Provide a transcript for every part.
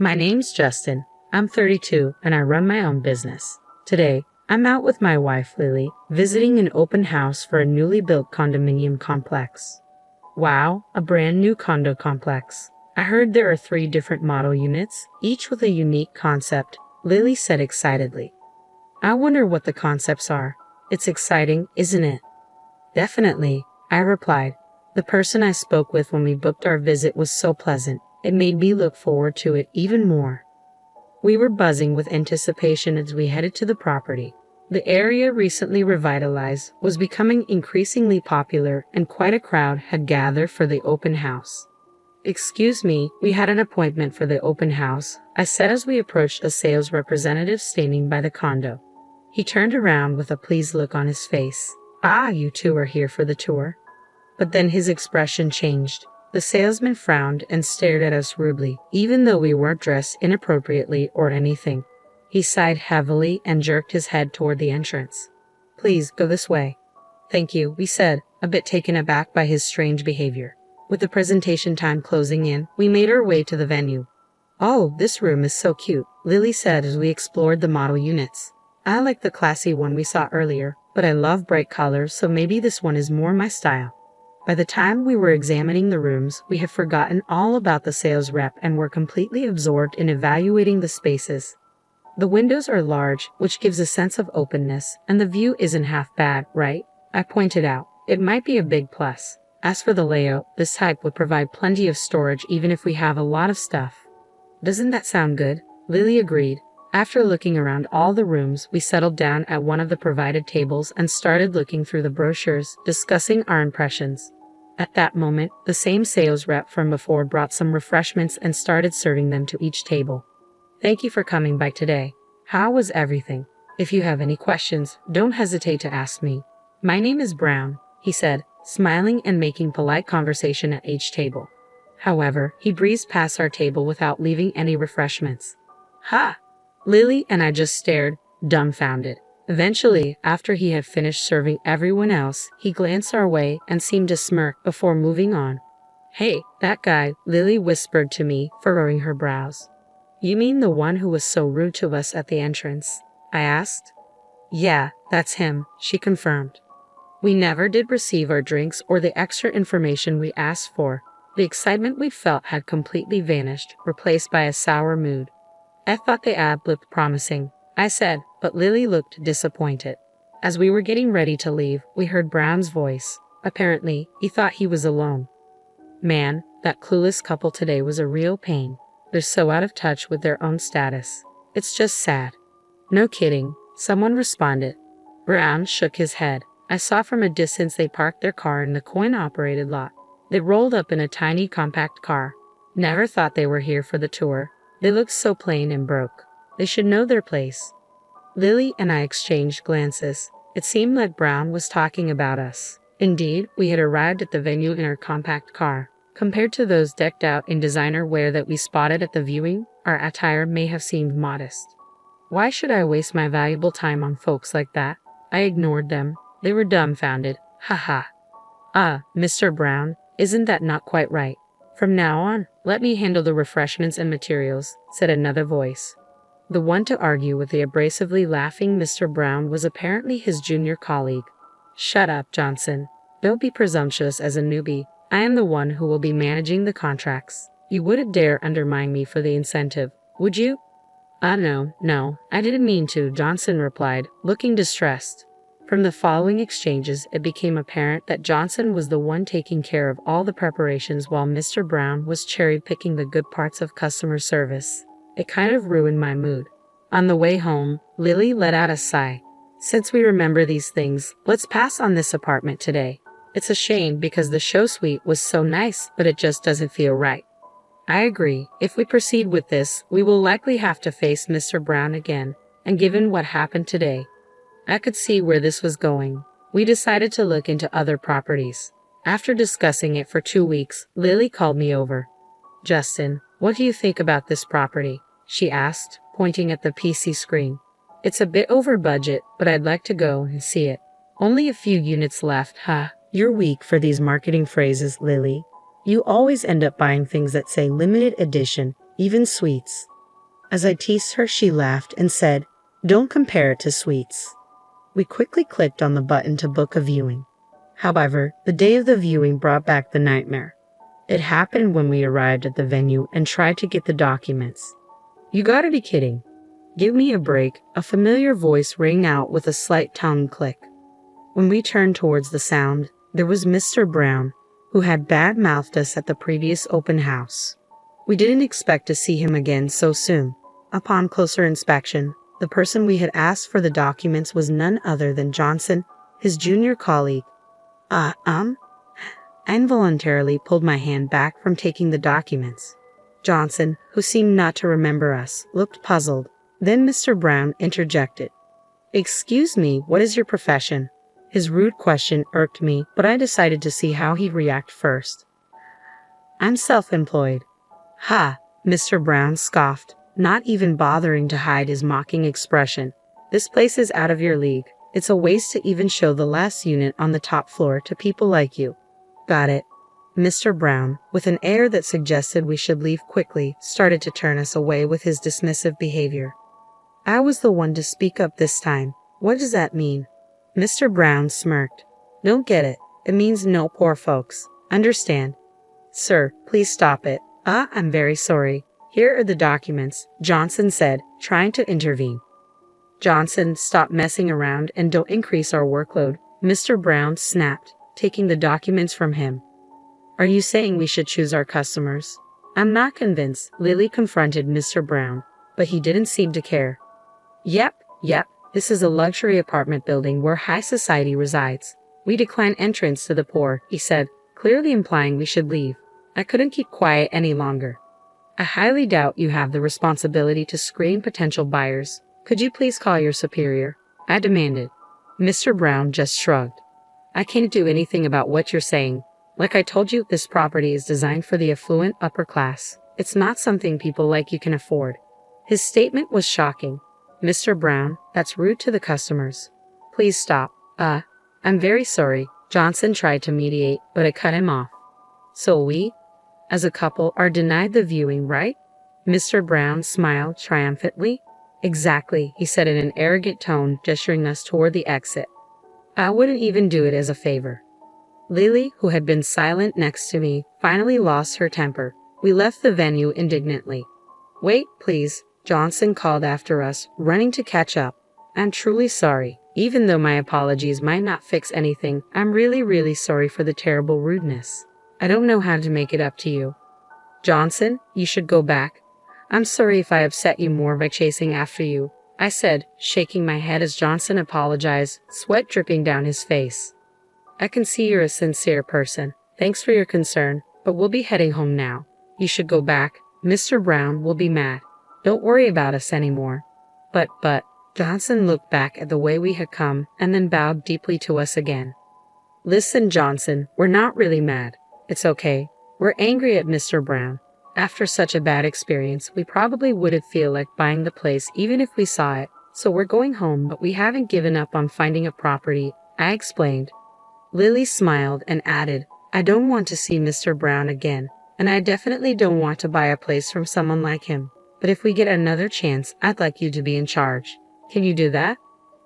My name's Justin. I'm 32 and I run my own business. Today, I'm out with my wife Lily, visiting an open house for a newly built condominium complex. Wow, a brand new condo complex. I heard there are 3 different model units, each with a unique concept, Lily said excitedly. I wonder what the concepts are. It's exciting, isn't it? Definitely, I replied. The person I spoke with when we booked our visit was so pleasant, it made me look forward to it even more. We were buzzing with anticipation as we headed to the property. The area, recently revitalized, was becoming increasingly popular and quite a crowd had gathered for the open house. Excuse me, we had an appointment for the open house, I said as we approached a sales representative standing by the condo. He turned around with a pleased look on his face. Ah, you two are here for the tour. But then his expression changed. The salesman frowned and stared at us rudely, even though we weren't dressed inappropriately or anything. He sighed heavily and jerked his head toward the entrance. Please, go this way. Thank you, we said, a bit taken aback by his strange behavior. With the presentation time closing in, we made our way to the venue. Oh, this room is so cute, Lily said as we explored the model units. I like the classy one we saw earlier, but I love bright colors, so maybe this one is more my style. By the time we were examining the rooms, we had forgotten all about the sales rep and were completely absorbed in evaluating the spaces. The windows are large, which gives a sense of openness, and the view isn't half bad, right? I pointed out. It might be a big plus. As for the layout, this type would provide plenty of storage even if we have a lot of stuff. Doesn't that sound good? Lily agreed. After looking around all the rooms, we settled down at one of the provided tables and started looking through the brochures, discussing our impressions. At that moment, the same sales rep from before brought some refreshments and started serving them to each table. Thank you for coming by today. How was everything? If you have any questions, don't hesitate to ask me. My name is Brown, he said, smiling and making polite conversation at each table. However, he breezed past our table without leaving any refreshments. Ha! Lily and I just stared, dumbfounded. Eventually, after he had finished serving everyone else, he glanced our way and seemed to smirk before moving on. Hey, that guy, Lily whispered to me, furrowing her brows. You mean the one who was so rude to us at the entrance? I asked. Yeah, that's him, she confirmed. We never did receive our drinks or the extra information we asked for. The excitement we felt had completely vanished, replaced by a sour mood. I thought the ad looked promising, I said, but Lily looked disappointed. As we were getting ready to leave, we heard Brown's voice. Apparently, he thought he was alone. Man, that clueless couple today was a real pain. They're so out of touch with their own status. It's just sad. No kidding, someone responded. Brown shook his head. I saw from a distance they parked their car in the coin-operated lot. They rolled up in a tiny compact car. Never thought they were here for the tour. They looked so plain and broke. They should know their place. Lily and I exchanged glances. It seemed like Brown was talking about us. Indeed, we had arrived at the venue in our compact car. Compared to those decked out in designer wear that we spotted at the viewing, our attire may have seemed modest. Why should I waste my valuable time on folks like that? I ignored them. They were dumbfounded. Haha. Ah, Mr. Brown, isn't that not quite right? From now on, let me handle the refreshments and materials, said another voice. The one to argue with the abrasively laughing Mr. Brown was apparently his junior colleague. Shut up, Johnson. Don't be presumptuous as a newbie. I am the one who will be managing the contracts. You wouldn't dare undermine me for the incentive, would you? No, I didn't mean to, Johnson replied, looking distressed. From the following exchanges, it became apparent that Johnson was the one taking care of all the preparations while Mr. Brown was cherry-picking the good parts of customer service. It kind of ruined my mood. On the way home, Lily let out a sigh. Since we remember these things, let's pass on this apartment today. It's a shame because the show suite was so nice, but it just doesn't feel right. I agree. If we proceed with this, we will likely have to face Mr. Brown again, and given what happened today, I could see where this was going. We decided to look into other properties. After discussing it for 2 weeks, Lily called me over. Justin, what do you think about this property? She asked, pointing at the PC screen. It's a bit over budget, but I'd like to go and see it. Only a few units left, huh? You're weak for these marketing phrases, Lily. You always end up buying things that say limited edition, even sweets. As I teased her, she laughed and said, "Don't compare it to sweets." We quickly clicked on the button to book a viewing. However, the day of the viewing brought back the nightmare. It happened when we arrived at the venue and tried to get the documents. "You gotta be kidding. Give me a break," a familiar voice rang out with a slight tongue click. When we turned towards the sound, there was Mr. Brown, who had bad-mouthed us at the previous open house. We didn't expect to see him again so soon. Upon closer inspection, the person we had asked for the documents was none other than Johnson, his junior colleague. I involuntarily pulled my hand back from taking the documents. Johnson, who seemed not to remember us, looked puzzled. Then Mr. Brown interjected. "Excuse me, what is your profession?" His rude question irked me, but I decided to see how he'd react first. "I'm self-employed." "Ha!" Mr. Brown scoffed, not even bothering to hide his mocking expression. "This place is out of your league. It's a waste to even show the last unit on the top floor to people like you." "Got it." Mr. Brown, with an air that suggested we should leave quickly, started to turn us away with his dismissive behavior. I was the one to speak up this time. "What does that mean?" Mr. Brown smirked. "Don't get it. It means no poor folks. Understand?" "Sir, please stop it." I'm very sorry. Here are the documents," Johnson said, trying to intervene. "Johnson, stop messing around and don't increase our workload," Mr. Brown snapped, taking the documents from him. "Are you saying we should choose our customers?" "I'm not convinced," Lily confronted Mr. Brown, but he didn't seem to care. Yep. This is a luxury apartment building where high society resides. We decline entrance to the poor," he said, clearly implying we should leave. I couldn't keep quiet any longer. "I highly doubt you have the responsibility to screen potential buyers. Could you please call your superior?" I demanded. Mr. Brown just shrugged. "I can't do anything about what you're saying. Like I told you, this property is designed for the affluent upper class. It's not something people like you can afford." His statement was shocking. "Mr. Brown, that's rude to the customers. Please stop." I'm very sorry." Johnson tried to mediate, but I cut him off. "So we, as a couple, are denied the viewing, right?" Mr. Brown smiled triumphantly. "Exactly," he said in an arrogant tone, gesturing us toward the exit. "I wouldn't even do it as a favor." Lily, who had been silent next to me, finally lost her temper. We left the venue indignantly. "Wait, please," Johnson called after us, running to catch up. "I'm truly sorry. Even though my apologies might not fix anything, I'm really sorry for the terrible rudeness. I don't know how to make it up to you." "Johnson, you should go back." "I'm sorry if I upset you more by chasing after you," I said, shaking my head as Johnson apologized, sweat dripping down his face. "I can see you're a sincere person. Thanks for your concern, but we'll be heading home now. You should go back. Mr. Brown will be mad. Don't worry about us anymore." But, Johnson looked back at the way we had come and then bowed deeply to us again. "Listen, Johnson, we're not really mad. It's okay. We're angry at Mr. Brown. After such a bad experience, we probably wouldn't feel like buying the place even if we saw it. So we're going home, but we haven't given up on finding a property," I explained. Lily smiled and added, "I don't want to see Mr. Brown again, and I definitely don't want to buy a place from someone like him. But if we get another chance, I'd like you to be in charge. Can you do that?"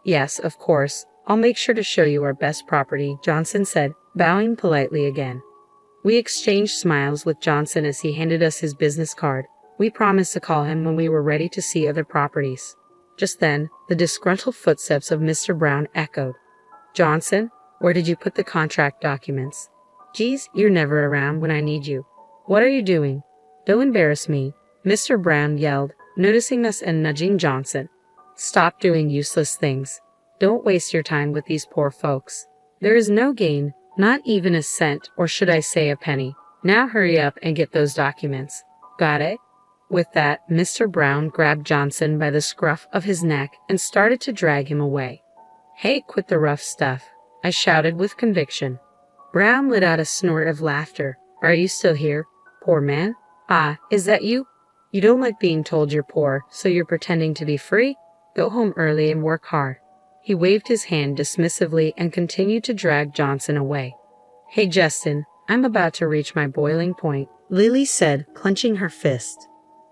"Yes, of course. I'll make sure to show you our best property," Johnson said, bowing politely again. We exchanged smiles with Johnson as he handed us his business card. We promised to call him when we were ready to see other properties. Just then, the disgruntled footsteps of Mr. Brown echoed. "Johnson, where did you put the contract documents?" "Geez, you're never around when I need you." "What are you doing?" "Don't embarrass me," Mr. Brown yelled, noticing us and nudging Johnson. "Stop doing useless things. Don't waste your time with these poor folks. There is no gain, not even a cent, or should I say a penny. Now hurry up and get those documents." "Got it?" With that, Mr. Brown grabbed Johnson by the scruff of his neck and started to drag him away. "Hey, quit the rough stuff," I shouted with conviction. Brown let out a snort of laughter. "Are you still here, poor man? Is that you? You don't like being told you're poor, so you're pretending to be free? Go home early and work hard." He waved his hand dismissively and continued to drag Johnson away. "Hey, Justin, I'm about to reach my boiling point," Lily said, clenching her fist.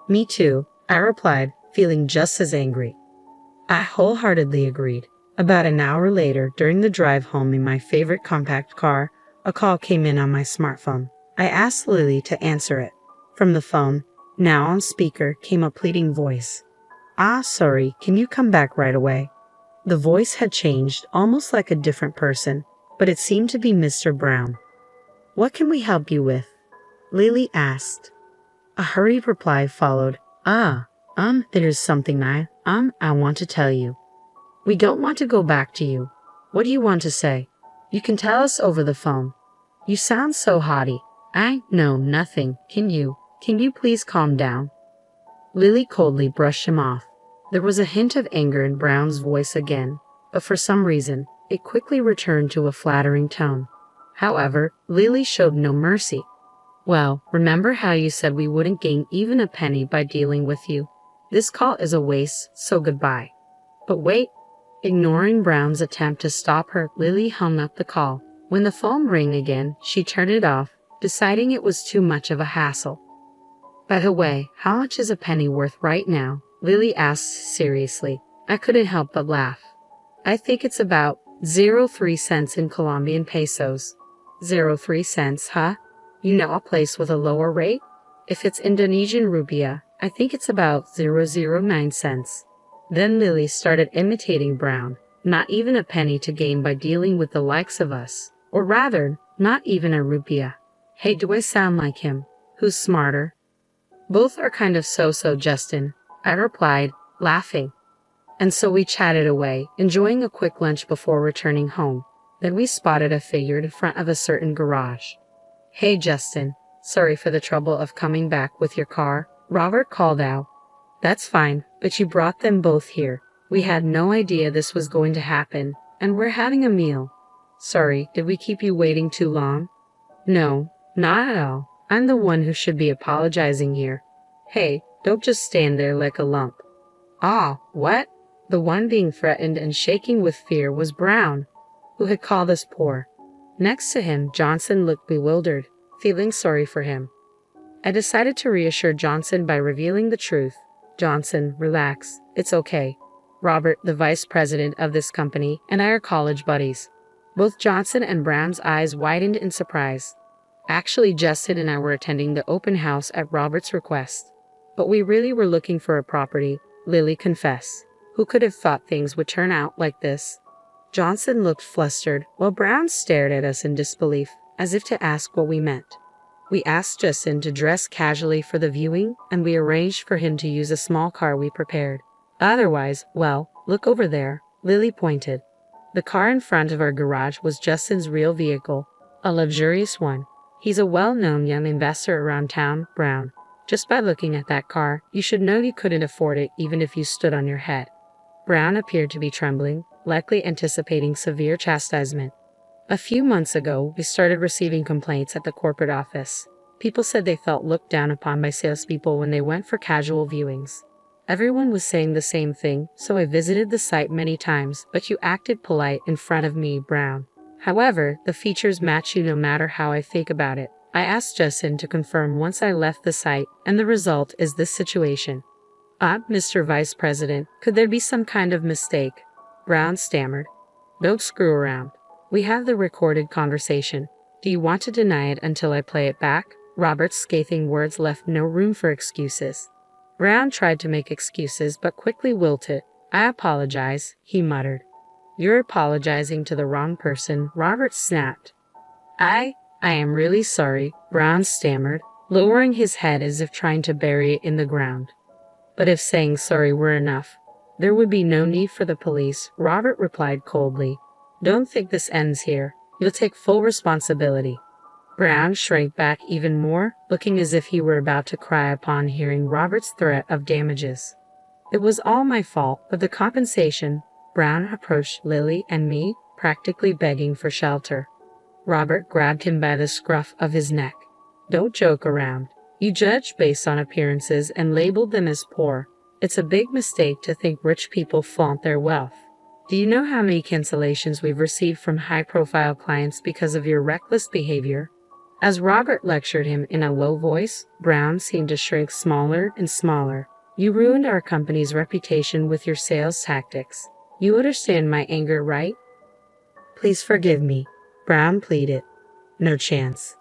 Me too, I replied, feeling just as angry. I wholeheartedly agreed. About an hour later, during the drive home in my favorite compact car, a call came in on my smartphone. I asked Lily to answer it. From the phone, now on speaker, came a pleading voice. Sorry, can you come back right away? The voice had changed, almost like a different person, but it seemed to be Mr. Brown. What can we help you with? Lily asked. A hurried reply followed. There's something I want to tell you. We don't want to go back to you. What do you want to say? You can tell us over the phone. You sound so haughty. No, nothing. Can you please calm down? Lily coldly brushed him off. There was a hint of anger in Brown's voice again, but for some reason, it quickly returned to a flattering tone. However, Lily showed no mercy. Well, remember how you said we wouldn't gain even a penny by dealing with you? This call is a waste, so goodbye. But wait. Ignoring Brown's attempt to stop her, Lily hung up the call. When the phone rang again, she turned it off, deciding it was too much of a hassle. By the way, how much is a penny worth right now? Lily asked seriously. I couldn't help but laugh. I think it's about 0.3 cents in Colombian pesos. 0.3 cents, huh? You know a place with a lower rate? If it's Indonesian rupiah, I think it's about 0.09 cents. Then Lily started imitating Brown. Not even a penny to gain by dealing with the likes of us. Or rather, not even a rupiah. Hey, do I sound like him? Who's smarter? Both are kind of so-so, Justin, I replied, laughing. And so we chatted away, enjoying a quick lunch before returning home. Then we spotted a figure in front of a certain garage. Hey, Justin, sorry for the trouble of coming back with your car, Robert called out. That's fine, but you brought them both here. We had no idea this was going to happen, and we're having a meal. Sorry, did we keep you waiting too long? No, not at all. I'm the one who should be apologizing here. Hey, don't just stand there like a lump. What? The one being threatened and shaking with fear was Brown, who had called us poor. Next to him, Johnson looked bewildered, feeling sorry for him. I decided to reassure Johnson by revealing the truth. Johnson, relax. It's okay. Robert, the vice president of this company, and I are college buddies. Both Johnson and Brown's eyes widened in surprise. Actually, Justin and I were attending the open house at Robert's request. But we really were looking for a property, Lily confessed. Who could have thought things would turn out like this? Johnson looked flustered, while Brown stared at us in disbelief, as if to ask what we meant. We asked Justin to dress casually for the viewing, and we arranged for him to use a small car we prepared. Otherwise, well, look over there, Lily pointed. The car in front of our garage was Justin's real vehicle, a luxurious one. He's a well-known young investor around town, Brown. Just by looking at that car, you should know you couldn't afford it even if you stood on your head. Brown appeared to be trembling, likely anticipating severe chastisement. A few months ago, we started receiving complaints at the corporate office. People said they felt looked down upon by salespeople when they went for casual viewings. Everyone was saying the same thing, so I visited the site many times, but you acted polite in front of me, Brown. However, the features match you no matter how I think about it. I asked Justin to confirm once I left the site, and the result is this situation. Mr. Vice President, could there be some kind of mistake? Brown stammered. Don't screw around. We have the recorded conversation. Do you want to deny it until I play it back? Robert's scathing words left no room for excuses. Brown tried to make excuses, but quickly wilted. I apologize, he muttered. You're apologizing to the wrong person, Robert snapped. I am really sorry, Brown stammered, lowering his head as if trying to bury it in the ground. But if saying sorry were enough, there would be no need for the police, Robert replied coldly. Don't think this ends here. You'll take full responsibility. Brown shrank back even more, looking as if he were about to cry upon hearing Robert's threat of damages. It was all my fault, but the compensation. Brown approached Lily and me, practically begging for shelter. Robert grabbed him by the scruff of his neck. Don't joke around. You judge based on appearances and labeled them as poor. It's a big mistake to think rich people flaunt their wealth. Do you know how many cancellations we've received from high-profile clients because of your reckless behavior? As Robert lectured him in a low voice, Brown seemed to shrink smaller and smaller. You ruined our company's reputation with your sales tactics. You understand my anger, right? Please forgive me, Brown pleaded. No chance.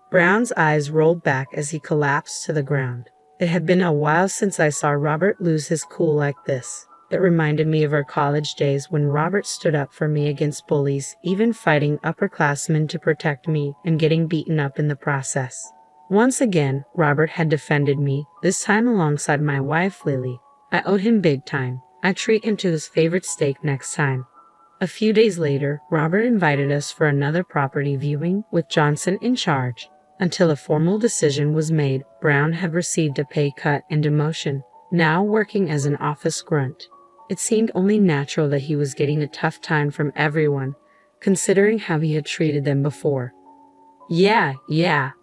Brown's eyes rolled back as he collapsed to the ground. It had been a while since I saw Robert lose his cool like this. It reminded me of our college days when Robert stood up for me against bullies, even fighting upperclassmen to protect me and getting beaten up in the process. Once again, Robert had defended me, this time alongside my wife Lily. I owed him big time. I'd treat him to his favorite steak next time. A few days later, Robert invited us for another property viewing with Johnson in charge. Until a formal decision was made, Brown had received a pay cut and demotion, now working as an office grunt. It seemed only natural that he was getting a tough time from everyone, considering how he had treated them before. Yeah,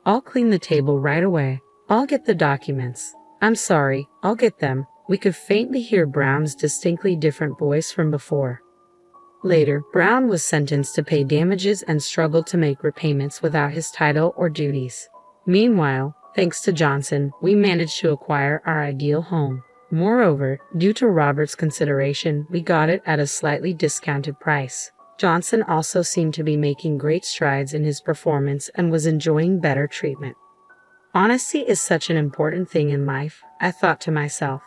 I'll clean the table right away. I'll get the documents. I'm sorry, I'll get them. We could faintly hear Brown's distinctly different voice from before. Later, Brown was sentenced to pay damages and struggled to make repayments without his title or duties. Meanwhile, thanks to Johnson, we managed to acquire our ideal home. Moreover, due to Robert's consideration, we got it at a slightly discounted price. Johnson also seemed to be making great strides in his performance and was enjoying better treatment. Honesty is such an important thing in life, I thought to myself.